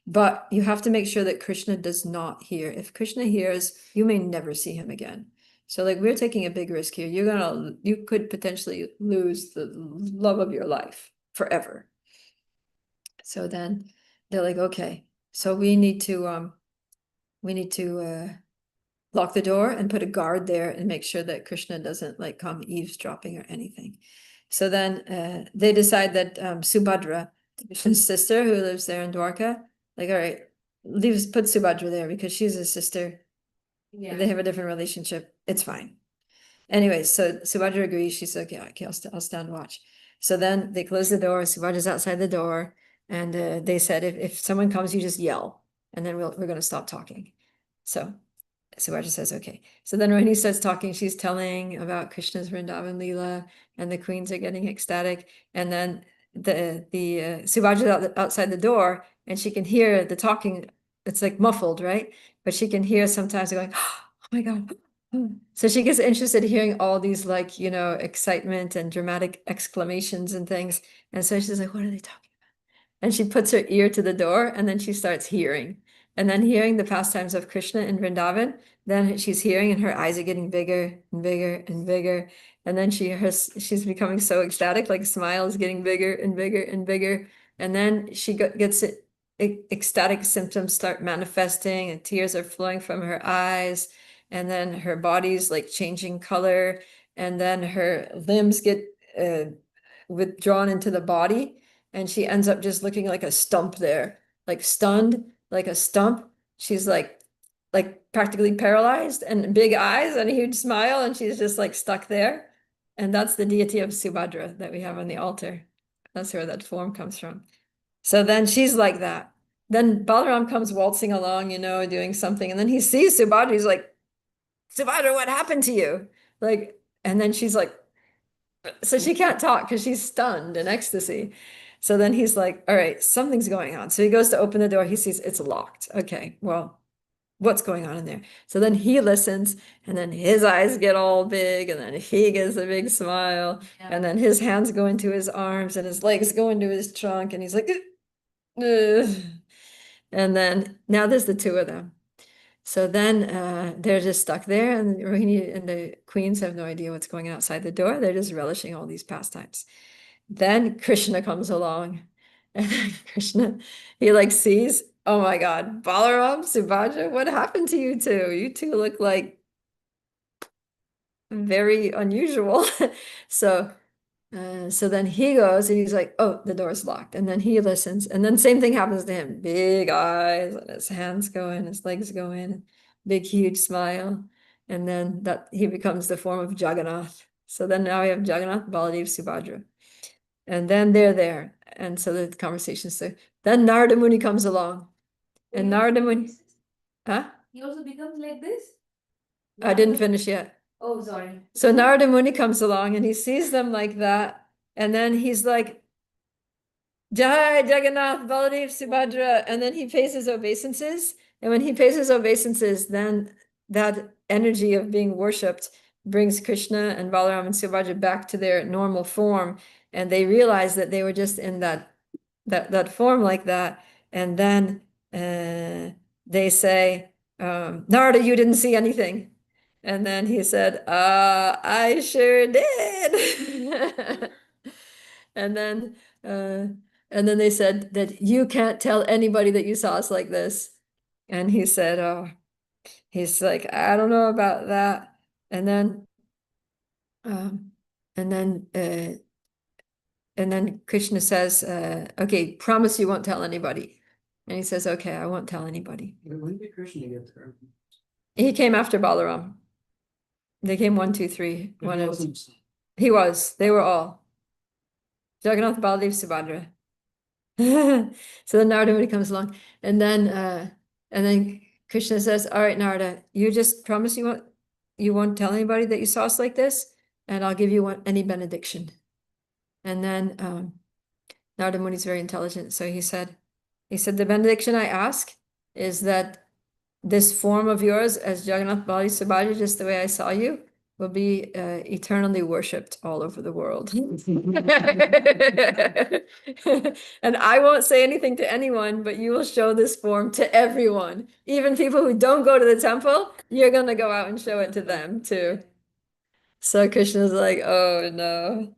But you have to make sure that Krishna does not hear. If Krishna hears, you may never see him again. So like, we're taking a big risk here. You could potentially lose the love of your life forever. So then they're like, okay, so we need to lock the door and put a guard there and make sure that Krishna doesn't like come eavesdropping or anything. So then they decide that Subhadra, Krishna's sister who lives there in Dwarka, like, all right, put Subhadra there because she's his sister. Yeah. They have a different relationship. It's fine. Anyway, so Subhadra agrees. She's like, yeah, okay, I'll stand watch. So then they close the door. Subhadra's outside the door. And they said, if someone comes, you just yell. And then we're going to stop talking. So Subhadra says, okay. So then Rohini starts talking. She's telling about Krishna's Vrindavan Leela, and the queens are getting ecstatic. And then the Subhadra's outside the door, and she can hear the talking. It's like muffled, right? But she can hear sometimes going, oh my God. So she gets interested in hearing all these like, excitement and dramatic exclamations and things. And so she's like, what are they talking? And she puts her ear to the door, and then she starts hearing. And then hearing the pastimes of Krishna in Vrindavan, then she's hearing and her eyes are getting bigger and bigger and bigger. And then she's becoming so ecstatic, like smile is getting bigger and bigger and bigger. And then she gets ecstatic symptoms start manifesting, and tears are flowing from her eyes. And then her body's like changing color. And then her limbs get withdrawn into the body. And she ends up just looking like a stump there, like stunned, like a stump. She's like practically paralyzed, and big eyes and a huge smile, and she's just like stuck there. And that's the deity of Subhadra that we have on the altar. That's where that form comes from. So then she's like that. Then Balaram comes waltzing along, doing something, and then he sees Subhadra. He's like, Subhadra, what happened to you? Like, and then she's like, So she can't talk because she's stunned in ecstasy. So then he's like, all right, something's going on. So he goes to open the door. He sees it's locked. Okay, well, what's going on in there? So then he listens, and then his eyes get all big, and then he gets a big smile, and then his hands go into his arms, and his legs go into his trunk, and he's like, "Ugh." And then now there's the two of them. So then they're just stuck there, and Rohini and the queens have no idea what's going on outside the door. They're just relishing all these pastimes. Then Krishna comes along, and then Krishna, he like sees, oh my God, Balaram, Subhadra, what happened to you two? You two look like very unusual. So so then he goes and he's like, oh, the door's locked. And then he listens. And then same thing happens to him. Big eyes, and his hands go in, his legs go in, big, huge smile. And then that he becomes the form of Jagannath. So then now we have Jagannath, Baladev, Subhadra. And then they're there. And so the conversation. So then Narada Muni comes along. And Narada Muni, huh? He also becomes like this? I didn't finish yet. Oh, sorry. So Narada Muni comes along and he sees them like that. And then he's like, Jai Jagannath, Baladev, Subhadra. And then he pays his obeisances. And when he pays his obeisances, then that energy of being worshipped brings Krishna and Balaram and Subhadra back to their normal form. And they realize that they were just in that form like that. And then they say, Narada, you didn't see anything. And then he said, I sure did. And then they said that you can't tell anybody that you saw us like this. And he said, oh, he's like, I don't know about that. And then um, and then Krishna says, okay, promise you won't tell anybody. And he says, okay, I won't tell anybody. When did Krishna get there? He came after Balaram. They came 1, 2, 3. But One he of wasn't- he was. They were all. Jagannath, Baladev, Subhadra. So then Narada Muni comes along, and then Krishna says, all right, Narada, you just promise you won't tell anybody that you saw us like this, and I'll give you any benediction. And then Narada Muni is very intelligent, so he said, the benediction I ask is that this form of yours as Jagannath Bali Subhadra, just the way I saw you, will be eternally worshipped all over the world. And I won't say anything to anyone, but you will show this form to everyone. Even people who don't go to the temple, you're going to go out and show it to them too. So Krishna's like, oh no.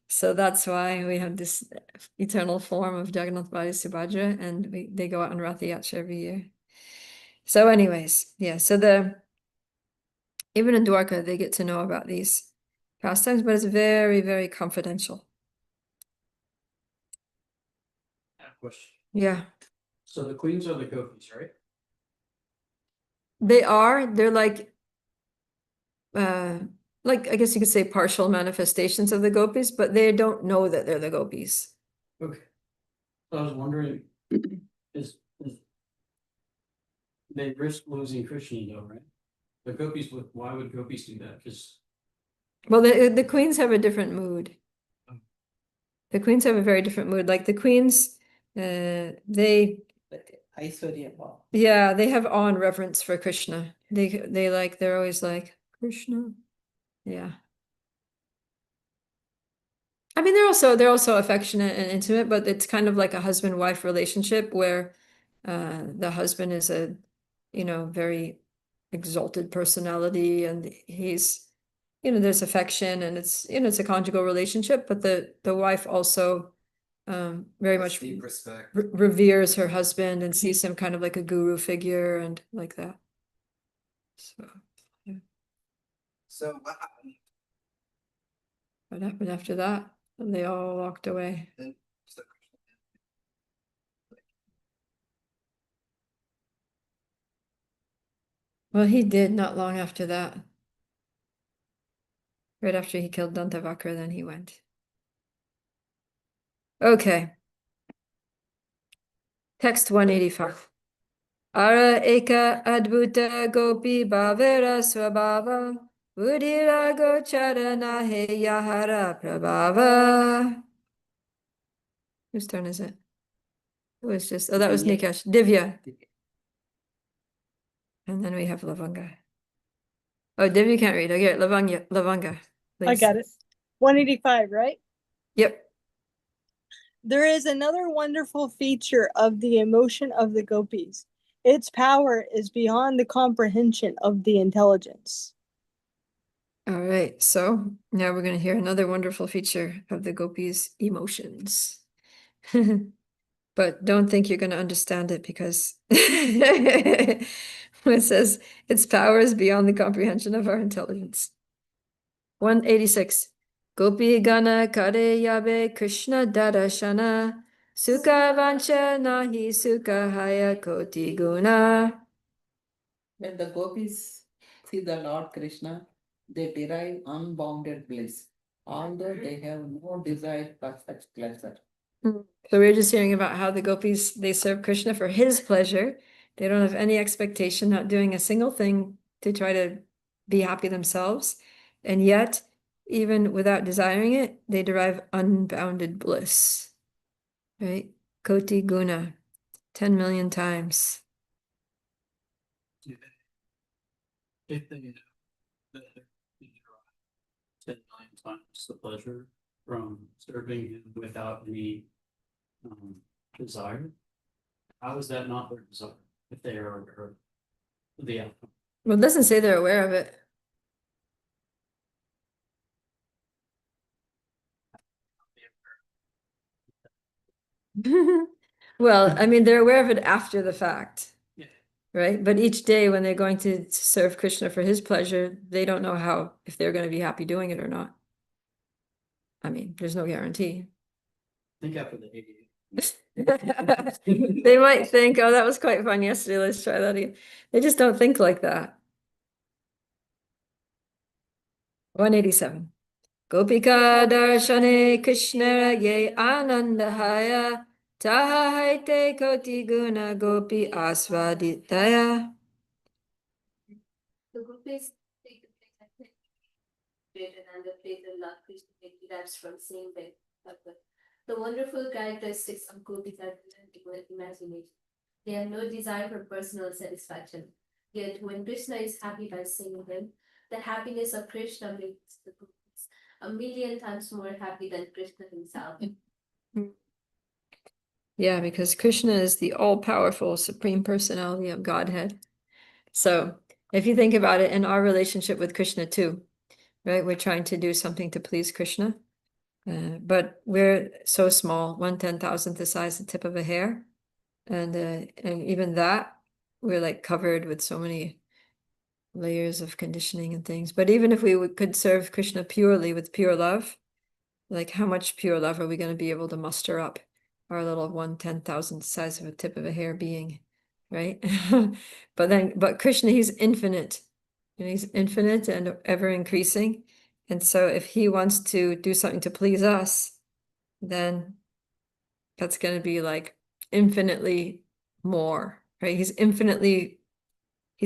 So that's why we have this eternal form of Jagannath Bali Subhadra, and they go out on Rath Yatra every year. So anyways, yeah, so even in Dwarka, they get to know about these pastimes, but it's very, very confidential. I have a question. Yeah, So the queens are the gopis, right? they're like I guess you could say partial manifestations of the gopis, but they don't know that they're the gopis. Okay. I was wondering, is they risk losing Krishna though, right? The gopis why would gopis do that? Because Well, the queens have a different mood. The queens have a very different mood. Like the queens, they Aishwarya Bhav. yeah, they have awe and reverence for Krishna. They're always like Krishna. Yeah. I mean, they're also affectionate and intimate, but it's kind of like a husband-wife relationship where the husband is a, very exalted personality, and he's, there's affection, and it's a conjugal relationship, but the wife also very much Deep respect. reveres her husband and sees him kind of like a guru figure and like that. So So what happened? what happened after that? And they all walked away. Then so Well, he did not long after that. Right after he killed Dantavakra, then he went. Okay. Text 185. Ara eka adbhuta gopi bhavera swabhava Udira Gochara He Yahara Prabhava. Whose turn is it? It was just, oh, that was Divya. Nikesh. Divya. And then we have Lavanga. Oh, Divya can't read. Okay, Lavanga. I Please. got it. 185, right? Yep. There is another wonderful feature of the emotion of the gopis. Its power is beyond the comprehension of the intelligence. All right, so now we're going to hear another wonderful feature of the gopis' emotions. But don't think you're going to understand it because it says its power is beyond the comprehension of our intelligence. 186. Gopi Gana Kare Yabe Krishna Darashana Sukha Vancha Nahi Sukha Haya Koti Guna. When the gopis see the Lord Krishna, they derive unbounded bliss, although they have no desire for such pleasure. So we were just hearing about how the gopis, they serve Krishna for his pleasure. They don't have any expectation, not doing a single thing to try to be happy themselves. And yet, even without desiring it, they derive unbounded bliss. Right? Koti guna, 10 million times. If they that they derive 10 million times the pleasure from serving him without any desire, how is that not their desire if they are aware of the outcome? Well, it doesn't say they're aware of it. Well, I mean, they're aware of it after the fact. Yeah. Right? But each day when they're going to serve Krishna for his pleasure, they don't know how, if they're going to be happy doing it or not. I mean, there's no guarantee. I think after the 88. They might think, oh, that was quite fun yesterday. Let's try that again. They just don't think like that. 187. Gopika darshane Krishna ye anandahaya taha haite koti guna gopi asvaditaya. The gopis take the place I think greater than the place of love Krishna derives from same way. The wonderful characteristics of gopis are beyond imagination. They have no desire for personal satisfaction. Yet when Krishna is happy by singing him, the happiness of Krishna makes the gopis 1,000,000 times more happy than Krishna himself. Yeah, because Krishna is the all-powerful Supreme Personality of Godhead. So if you think about it in our relationship with Krishna too, right? We're trying to do something to please Krishna, but we're so small, 1/10,000th the size of the tip of a hair. And even that, we're like covered with so many layers of conditioning and things. But even if we could serve Krishna purely with pure love, like how much pure love are we going to be able to muster up? Our little 1/10,000th size of a tip of a hair being, right? But Krishna, he's infinite. And he's infinite and ever increasing. And so if he wants to do something to please us, then that's going to be like infinitely more, right? He's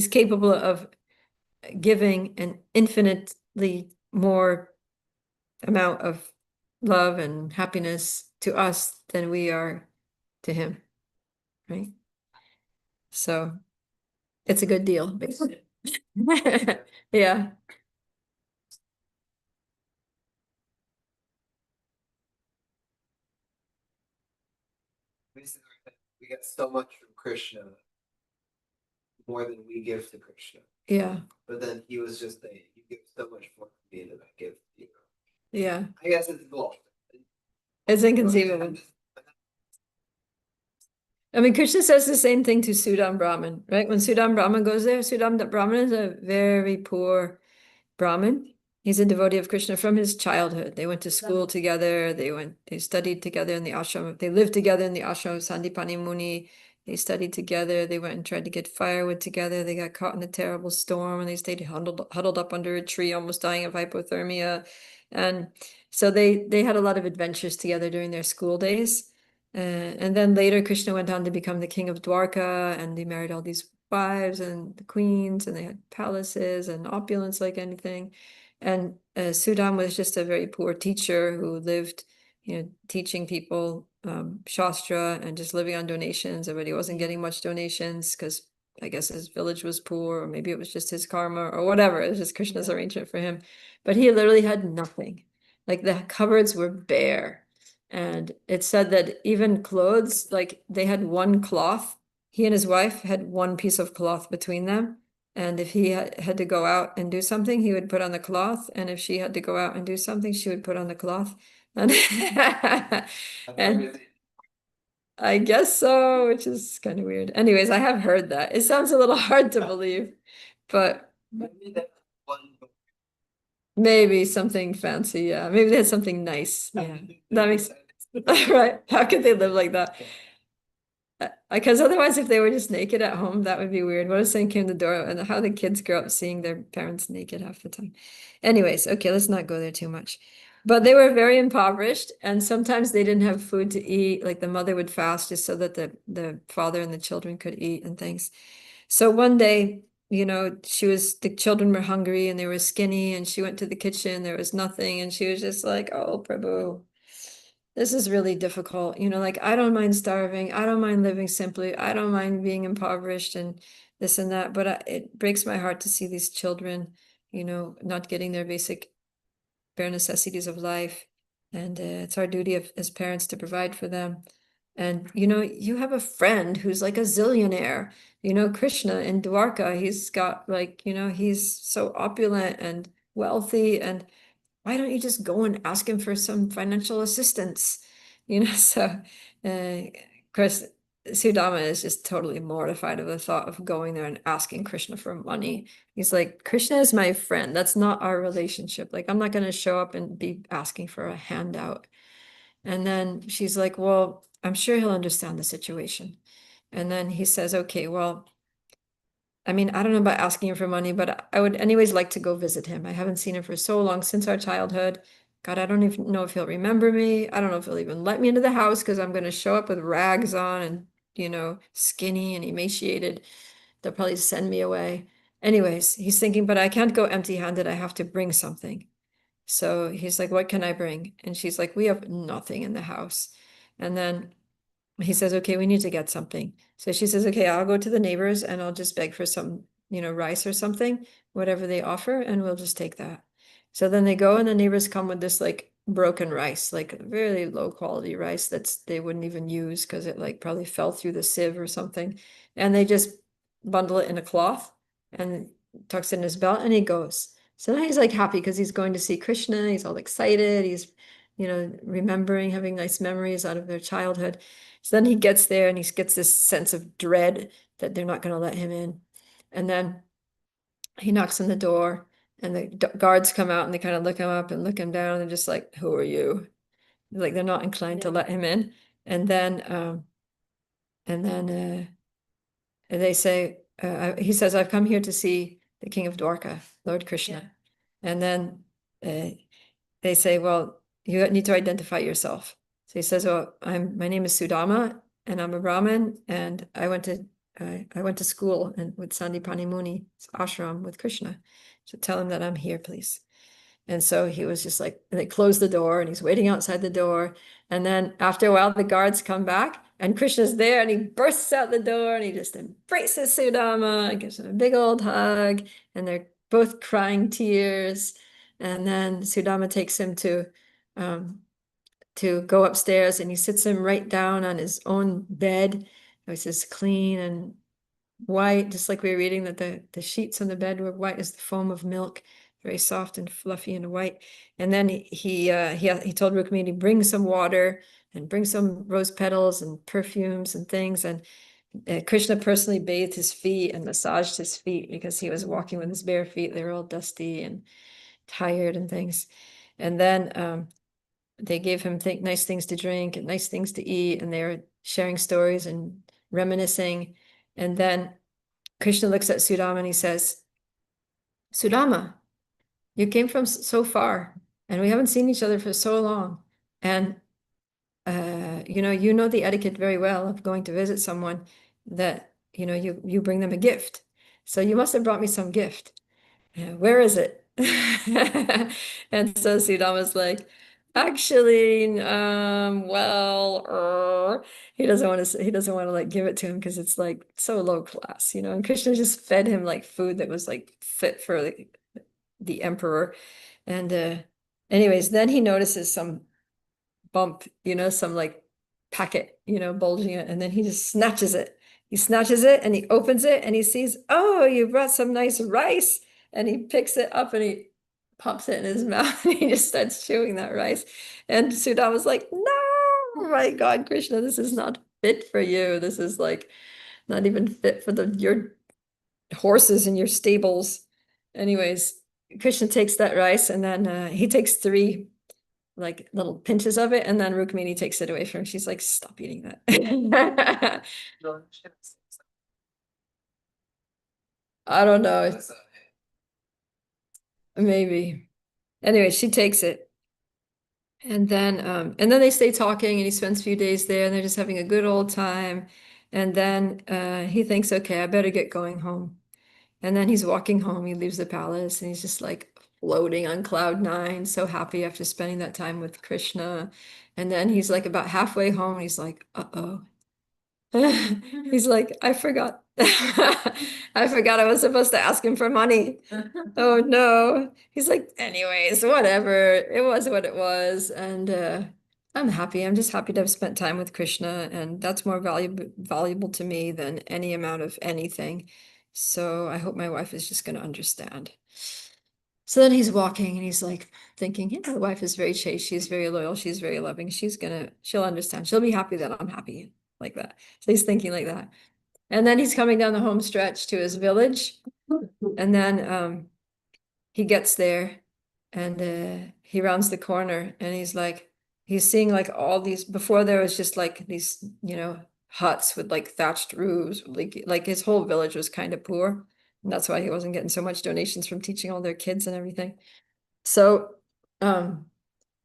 capable of giving an infinitely more amount of love and happiness to us than we are to him, right? So it's a good deal, basically. Yeah. Basically, we get so much from Krishna, more than we give to Krishna. Yeah. But then he was just saying, you give so much more to me than I give to you. Yeah. I guess it's cool. It's inconceivable. I mean, Krishna says the same thing to Sudam Brahman, right? When Sudam Brahman goes there, Sudam Brahman is a very poor Brahmin. He's a devotee of Krishna from his childhood. They went to school together. They studied together in the ashram. They lived together in the ashram of Sandipani Muni. They studied together. They went and tried to get firewood together. They got caught in a terrible storm and they stayed huddled up under a tree, almost dying of hypothermia. And so they had a lot of adventures together during their school days. And then later Krishna went on to become the king of Dwarka and they married all these wives and the queens, and they had palaces and opulence like anything. And Sudam was just a very poor teacher who lived, teaching people Shastra and just living on donations, but he wasn't getting much donations because I guess his village was poor, or maybe it was just his karma or whatever. It was just Krishna's arrangement for him. But he literally had nothing. Like the cupboards were bare. And it said that even clothes, like they had one cloth. He and his wife had one piece of cloth between them. And if he had to go out and do something, he would put on the cloth. And if she had to go out and do something, she would put on the cloth. And, and I guess so, which is kind of weird. Anyways, I have heard that. It sounds a little hard to believe, but Maybe that one. maybe something fancy. Yeah, maybe they had something nice. Yeah, that makes right. How could they live like that? Because otherwise, if they were just naked at home, that would be weird. What if someone came to the door and how the kids grow up seeing their parents naked half the time? Anyways, okay, let's not go there too much. But they were very impoverished, and sometimes they didn't have food to eat. Like the mother would fast just so that the father and the children could eat and things. So one day, the children were hungry and they were skinny, and she went to the kitchen, there was nothing, and she was just like, "Oh, Prabhu, this is really difficult. Like I don't mind starving. I don't mind living simply. I don't mind being impoverished and this and that. But it breaks my heart to see these children, not getting their basic bare necessities of life. And it's our duty as parents to provide for them. And, you have a friend who's like a zillionaire, Krishna in Dwarka. He's got like, he's so opulent and wealthy, and why don't you just go and ask him for some financial assistance? So of course, Sudama is just totally mortified of the thought of going there and asking Krishna for money. He's like, Krishna is my friend. That's not our relationship. Like, I'm not going to show up and be asking for a handout. And then she's like, well, I'm sure he'll understand the situation. And then he says, okay, well, I mean, I don't know about asking him for money, but I would anyways like to go visit him. I haven't seen him for so long, since our childhood. God, I don't even know if he'll remember me. I don't know if he'll even let me into the house because I'm going to show up with rags on and, skinny and emaciated. They'll probably send me away. Anyways, he's thinking, but I can't go empty-handed. I have to bring something. So he's like, what can I bring? And she's like, we have nothing in the house. And then he says, okay, we need to get something. So she says, okay, I'll go to the neighbors and I'll just beg for some, rice or something, whatever they offer, and we'll just take that. So then they go and the neighbors come with this like broken rice, like really low quality rice they wouldn't even use because it like probably fell through the sieve or something. And they just bundle it in a cloth and tucks it in his belt and he goes. So now he's like happy because he's going to see Krishna. He's all excited. He's, remembering, having nice memories out of their childhood. So then he gets there and he gets this sense of dread that they're not going to let him in. And then he knocks on the door and the guards come out and they kind of look him up and look him down. And they're just like, who are you? Like they're not inclined to let him in. And then they say, he says, I've come here to see the king of Dwarka, Lord Krishna. Yeah. And then they say, well, you need to identify yourself. So he says, oh, my name is Sudama and I'm a Brahmin and I went to school and with Sandipani Muni's ashram with Krishna. So tell him that I'm here, please. And so he was just like, they closed the door and he's waiting outside the door. And then after a while, the guards come back and Krishna's there and he bursts out the door and he just embraces Sudama and gives him a big old hug. And they're both crying tears. And then Sudama takes him to go upstairs and he sits him right down on his own bed. It was just clean and white, just like we were reading that the sheets on the bed were white as the foam of milk, very soft and fluffy and white. And then he told Rukmini, bring some water and bring some rose petals and perfumes and things. And Krishna personally bathed his feet and massaged his feet because he was walking with his bare feet. They were all dusty and tired and things. And then they gave him nice things to drink and nice things to eat, and they were sharing stories and reminiscing. And then Krishna looks at Sudama and he says, Sudama, you came from so far and we haven't seen each other for so long. And, you know the etiquette very well of going to visit someone, that you bring them a gift. So you must have brought me some gift. Where is it? And so Sudama's like, actually, he doesn't want to like give it to him because it's like so low class, and Krishna just fed him like food that was like fit for the emperor. And anyways, then he notices some bump, some like packet, bulging it, and then he just snatches it. He snatches it and he opens it and he sees, oh, you brought some nice rice. And he picks it up and he pops it in his mouth and he just starts chewing that rice. And Sudama was like, no, oh my God, Krishna, this is not fit for you. This is like not even fit for your horses in your stables. Anyways, Krishna takes that rice and then he takes 3 like little pinches of it, and then Rukmini takes it away from her. She's like, stop eating that. I don't know. Maybe. Anyway, she takes it. And then they stay talking and he spends a few days there and they're just having a good old time. And then he thinks, okay, I better get going home. And then he's walking home, he leaves the palace and he's just like floating on cloud 9, so happy after spending that time with Krishna. And then he's like about halfway home, and he's like, uh-oh. He's like, I forgot. I forgot I was supposed to ask him for money. Oh no. He's like, anyways, whatever. It was what it was. And I'm happy. I'm just happy to have spent time with Krishna, and that's more valuable to me than any amount of anything. So I hope my wife is just going to understand. So then he's walking and he's like thinking, yeah, my wife is very chaste. She's very loyal. She's very loving. She'll understand. She'll be happy that I'm happy, like that. So he's thinking like that. And then he's coming down the home stretch to his village. And then he gets there and he rounds the corner and he's seeing like all these, before there was just like these, huts with like thatched roofs, like his whole village was kind of poor. And that's why he wasn't getting so much donations from teaching all their kids and everything. So now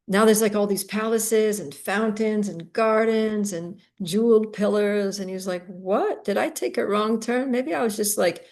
there's like all these palaces and fountains and gardens and jeweled pillars. And he's like, what? Did I take a wrong turn? Maybe I was just like,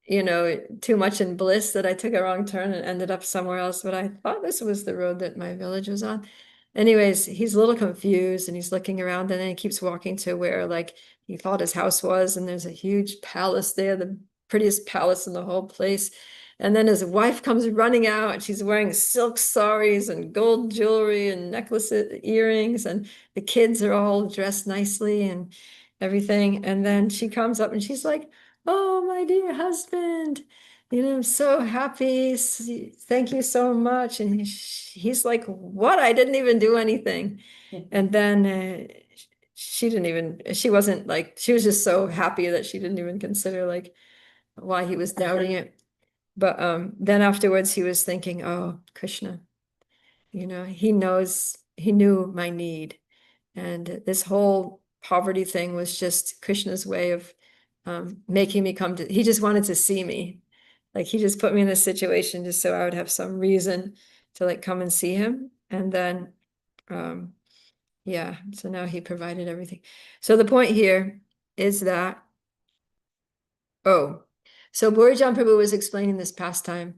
too much in bliss that I took a wrong turn and ended up somewhere else. But I thought this was the road that my village was on. Anyways, he's a little confused and he's looking around and then he keeps walking to where like he thought his house was. And there's a huge palace there, the prettiest palace in the whole place. And then his wife comes running out and she's wearing silk saris and gold jewelry and necklaces, earrings, and the kids are all dressed nicely and everything. And then she comes up and she's like, oh, my dear husband, I'm so happy. Thank you so much. And he's like, what? I didn't even do anything. And then she wasn't like, she was just so happy that she didn't even consider like why he was doubting it. But then afterwards he was thinking, oh, Krishna, he knew my need. And this whole poverty thing was just Krishna's way of making me he just wanted to see me. Like he just put me in this situation just so I would have some reason to like come and see him. And then, yeah, so now he provided everything. So the point here is that, so Burijan Prabhu was explaining this pastime,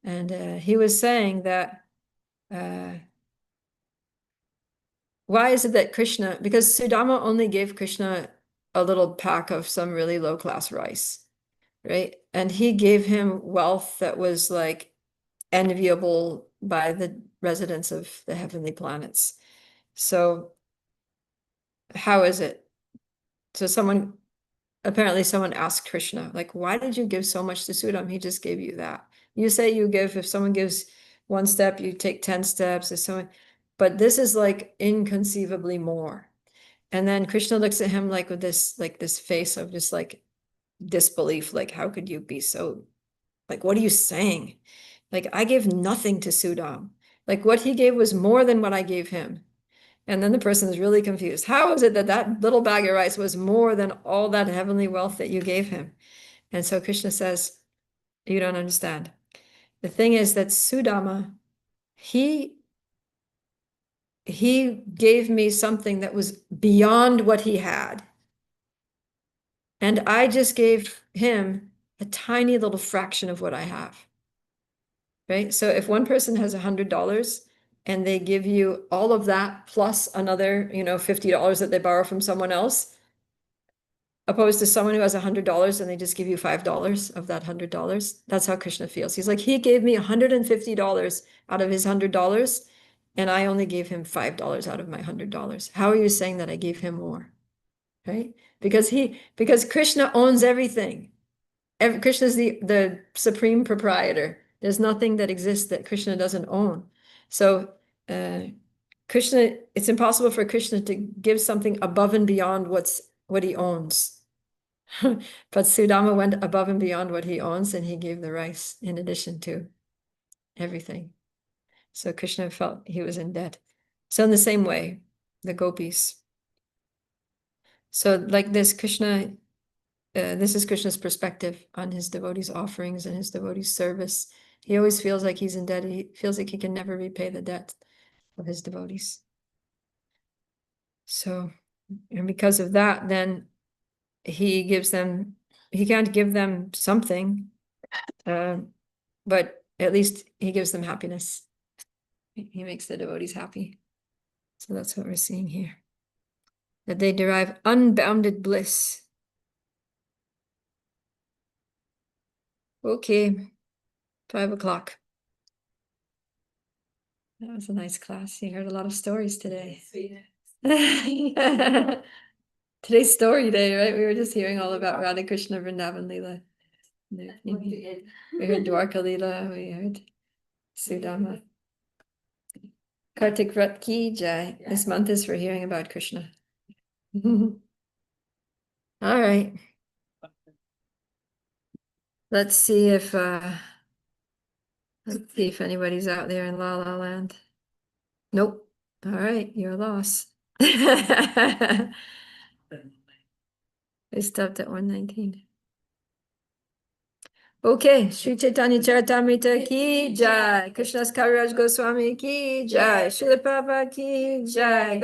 and he was saying that why is it that Krishna, because Sudama only gave Krishna a little pack of some really low class rice, right? And he gave him wealth that was like enviable by the residents of the heavenly planets. So how is it? So apparently someone asked Krishna, like, why did you give so much to Sudam? He just gave you that. You say if someone gives 1 step, you take 10 steps, but this is like inconceivably more. And then Krishna looks at him like with this face of just like disbelief, like, how could you be so, like, what are you saying? Like, I gave nothing to Sudam. Like, what he gave was more than what I gave him. And then the person is really confused. How is it that that little bag of rice was more than all that heavenly wealth that you gave him? And so Krishna says, you don't understand. The thing is that Sudama, he gave me something that was beyond what he had. And I just gave him a tiny little fraction of what I have. Right? So if one person has $100 and they give you all of that plus another, $50 that they borrow from someone else, opposed to someone who has $100 and they just give you $5 of that $100, that's how Krishna feels. He's like, he gave me $150 out of his $100, and I only gave him $5 out of my $100. How are you saying that I gave him more? Right? Because Krishna owns everything. Krishna is the supreme proprietor. There's nothing that exists that Krishna doesn't own. So Krishna, it's impossible for Krishna to give something above and beyond what he owns. But Sudama went above and beyond what he owns, and he gave the rice in addition to everything. So Krishna felt he was in debt. So in the same way, the gopis. So like this, this is Krishna's perspective on his devotees' offerings and his devotees' service. He always feels like he's in debt. He feels like he can never repay the debt of his devotees. So, and because of that, then he can't give them something, but at least he gives them happiness. He makes the devotees happy. So that's what we're seeing here. That they derive unbounded bliss. Okay, 5 o'clock. That was a nice class. You heard a lot of stories today. Today's story day, right? We were just hearing all about Radha Krishna Vrindavan Leela. We heard Dwarka Leela, we heard Sudama. Kartik Vrat Ki Jai. This month is for hearing about Krishna. All right. Let's see if anybody's out there in La La Land. Nope. All right, you're a loss. I stopped at 119. Okay, Sri Caitanya Charitamrita ki jai. Krishna's Kaviraj Goswami ki jai. Srila Prabhupada ki jai.